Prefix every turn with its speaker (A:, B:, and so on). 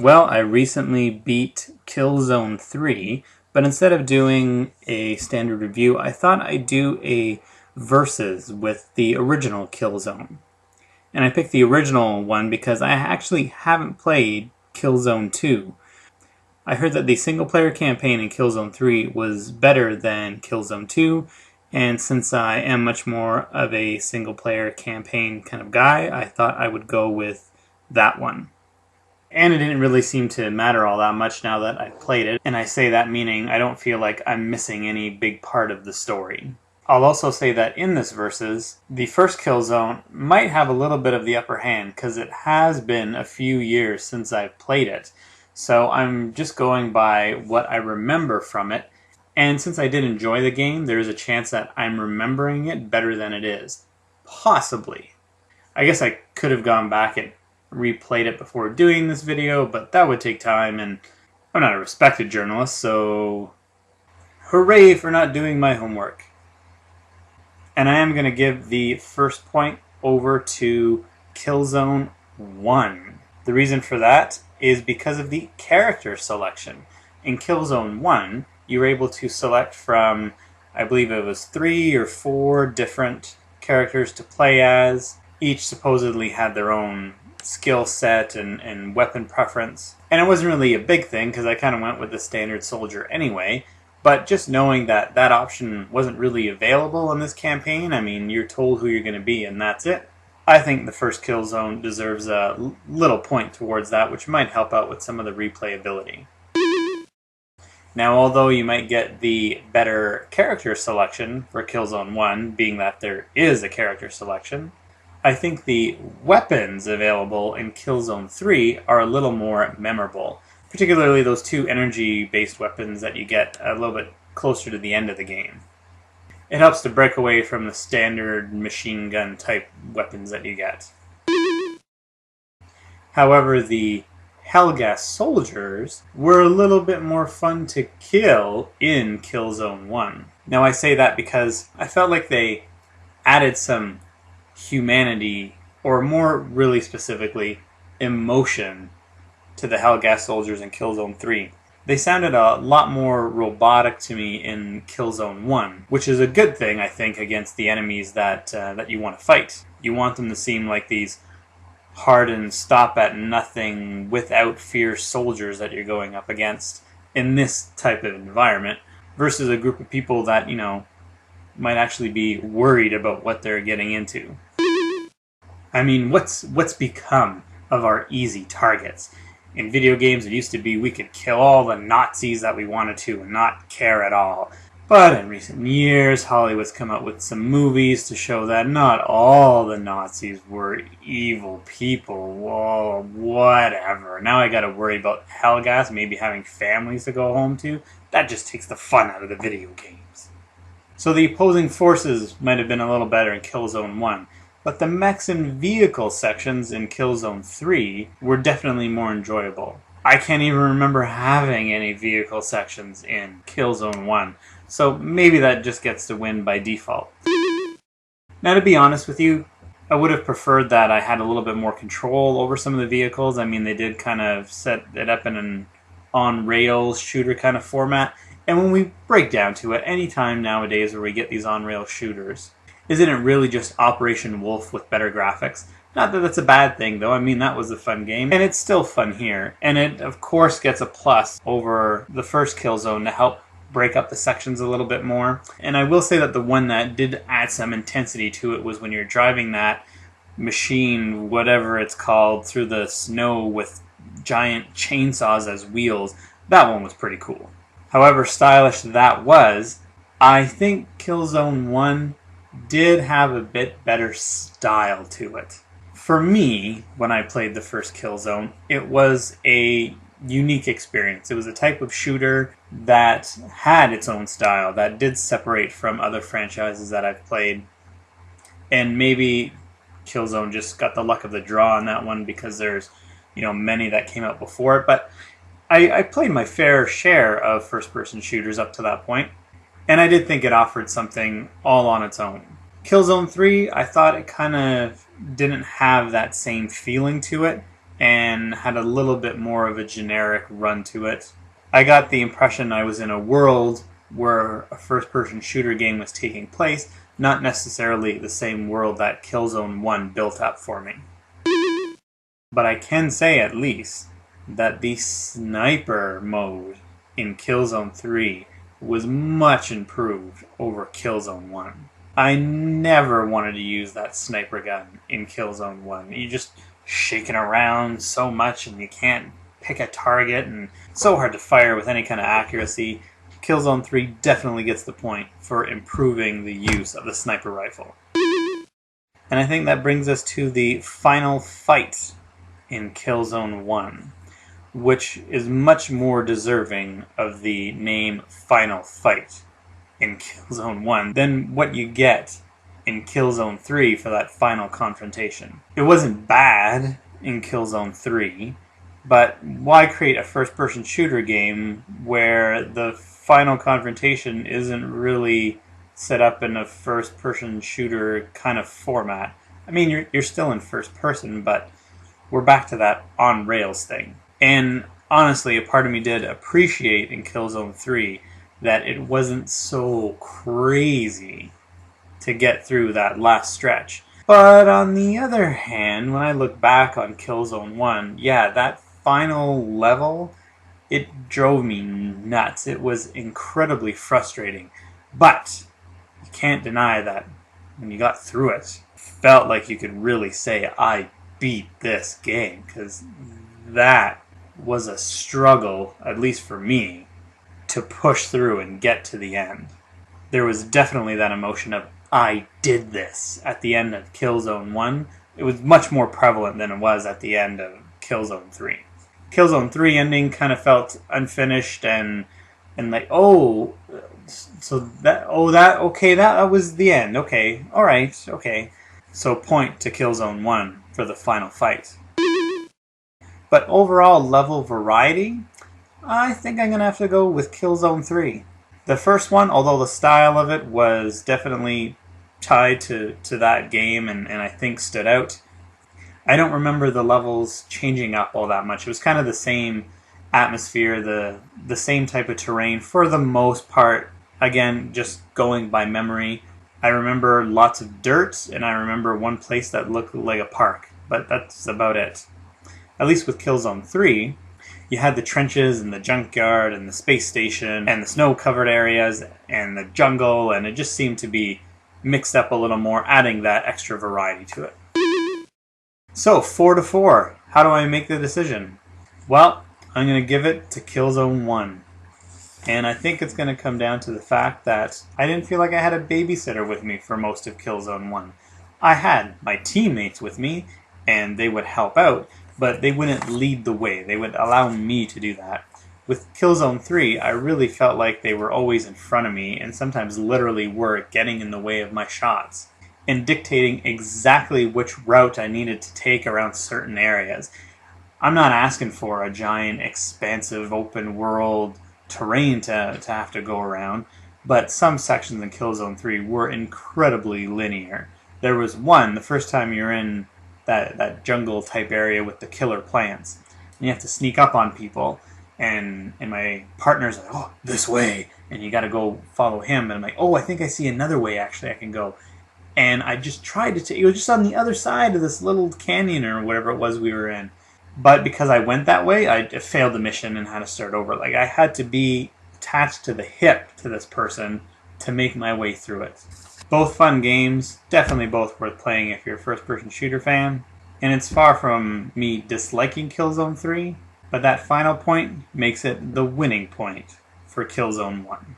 A: Well, I recently beat Killzone 3, but instead of doing a standard review, I thought I'd do a versus with the original Killzone. And I picked the original one because I actually haven't played Killzone 2. I heard that the single-player campaign in Killzone 3 was better than Killzone 2, and since I am much more of a single-player campaign kind of guy, I thought I would go with that one. And it didn't really seem to matter all that much now that I've played it, and I say that meaning I don't feel like I'm missing any big part of the story. I'll also say that in this versus, the first Killzone might have a little bit of the upper hand, because it has been a few years since I've played it. So I'm just going by what I remember from it, and since I did enjoy the game, there's a chance that I'm remembering it better than it is. Possibly. I guess I could have gone back and replayed it before doing this video, but that would take time, and I'm not a respected journalist, so hooray for not doing my homework. And I am going to give the first point over to Killzone 1. The reason for that is because of the character selection. In Killzone 1, you were able to select from, I believe it was 3 or 4 different characters to play as. Each supposedly had their own skill set and weapon preference. And it wasn't really a big thing because I kind of went with the standard soldier anyway. But just knowing that that option wasn't really available in this campaign, I mean, you're told who you're going to be and that's it. I think the first Killzone deserves a little point towards that, which might help out with some of the replayability. Now, although you might get the better character selection for Killzone 1, being that there is a character selection, I think the weapons available in Killzone 3 are a little more memorable, particularly those 2 energy-based weapons that you get a little bit closer to the end of the game. It helps to break away from the standard machine gun type weapons that you get. However, the Helghast soldiers were a little bit more fun to kill in Killzone 1. Now I say that because I felt like they added some humanity, or more really specifically, emotion to the Helghast soldiers in Killzone 3. They sounded a lot more robotic to me in Killzone 1, which is a good thing, I think, against the enemies that you want to fight. You want them to seem like these hardened, stop-at-nothing, without-fear soldiers that you're going up against in this type of environment, versus a group of people that, you know, might actually be worried about what they're getting into. I mean, what's become of our easy targets? In video games, it used to be we could kill all the Nazis that we wanted to and not care at all. But in recent years, Hollywood's come out with some movies to show that not all the Nazis were evil people. Whoa, whatever. Now I gotta worry about Helghast maybe having families to go home to. That just takes the fun out of the video games. So the opposing forces might have been a little better in Killzone 1, but the mechs and vehicle sections in Killzone 3 were definitely more enjoyable. I can't even remember having any vehicle sections in Killzone 1, so maybe that just gets to win by default. Now, to be honest with you, I would have preferred that I had a little bit more control over some of the vehicles. I mean, they did kind of set it up in an on-rails shooter kind of format. And when we break down to it, any time nowadays where we get these on-rail shooters, isn't it really just Operation Wolf with better graphics? Not that that's a bad thing, though. I mean, that was a fun game, and it's still fun here. And it, of course, gets a plus over the first Killzone to help break up the sections a little bit more. And I will say that the one that did add some intensity to it was when you're driving that machine, whatever it's called, through the snow with giant chainsaws as wheels. That one was pretty cool. However stylish that was, I think Killzone 1 did have a bit better style to it. For me, when I played the first Killzone, it was a unique experience. It was a type of shooter that had its own style, that did separate from other franchises that I've played. And maybe Killzone just got the luck of the draw on that one because there's, you know, many that came out before it. But I played my fair share of first-person shooters up to that point, and I did think it offered something all on its own. Killzone 3, I thought it kind of didn't have that same feeling to it, and had a little bit more of a generic run to it. I got the impression I was in a world where a first-person shooter game was taking place, not necessarily the same world that Killzone 1 built up for me. But I can say at least that the sniper mode in Killzone 3 was much improved over Killzone 1. I never wanted to use that sniper gun in Killzone 1. You just shaking around so much and you can't pick a target and it's so hard to fire with any kind of accuracy. Killzone 3 definitely gets the point for improving the use of the sniper rifle. And I think that brings us to the final fight in Killzone 1, which is much more deserving of the name Final Fight in Killzone 1 than what you get in Killzone 3 for that final confrontation. It wasn't bad in Killzone 3, but why create a first-person shooter game where the final confrontation isn't really set up in a first-person shooter kind of format? I mean, you're still in first person, but we're back to that on-rails thing. And honestly, a part of me did appreciate in Killzone 3 that it wasn't so crazy to get through that last stretch. But on the other hand, when I look back on Killzone 1, yeah, that final level, it drove me nuts. It was incredibly frustrating. But you can't deny that when you got through it, felt like you could really say, I beat this game, because that was a struggle, at least for me, to push through and get to the end. There was definitely that emotion of, I did this at the end of Killzone 1. It was much more prevalent than it was at the end of Killzone 3. Killzone 3 ending kind of felt unfinished and like, oh, so that was the end. Okay, alright, okay. So point to Killzone 1 for the final fight. But overall level variety, I think I'm going to have to go with Killzone 3. The first one, although the style of it was definitely tied to that game and I think stood out, I don't remember the levels changing up all that much. It was kind of the same atmosphere, the same type of terrain for the most part. Again, just going by memory. I remember lots of dirt, and I remember one place that looked like a park, but that's about it. At least with Killzone 3, you had the trenches and the junkyard and the space station and the snow-covered areas and the jungle, and it just seemed to be mixed up a little more, adding that extra variety to it. So, 4 to 4. How do I make the decision? Well, I'm going to give it to Killzone 1. And I think it's going to come down to the fact that I didn't feel like I had a babysitter with me for most of Killzone 1. I had my teammates with me, and they would help out, but they wouldn't lead the way. They would allow me to do that. With Killzone 3, I really felt like they were always in front of me, and sometimes literally were getting in the way of my shots, and dictating exactly which route I needed to take around certain areas. I'm not asking for a giant, expansive, open world terrain to have to go around, but some sections in Killzone 3 were incredibly linear. There was one, the first time you're in that jungle type area with the killer plants, and you have to sneak up on people, and my partner's like, oh, this way, and you gotta go follow him, and I'm like, oh, I think I see another way actually I can go. And I just tried to take, it was just on the other side of this little canyon or whatever it was we were in. But because I went that way, I failed the mission and had to start over. Like, I had to be attached to the hip to this person to make my way through it. Both fun games, definitely both worth playing if you're a first-person shooter fan. And it's far from me disliking Killzone 3, but that final point makes it the winning point for Killzone 1.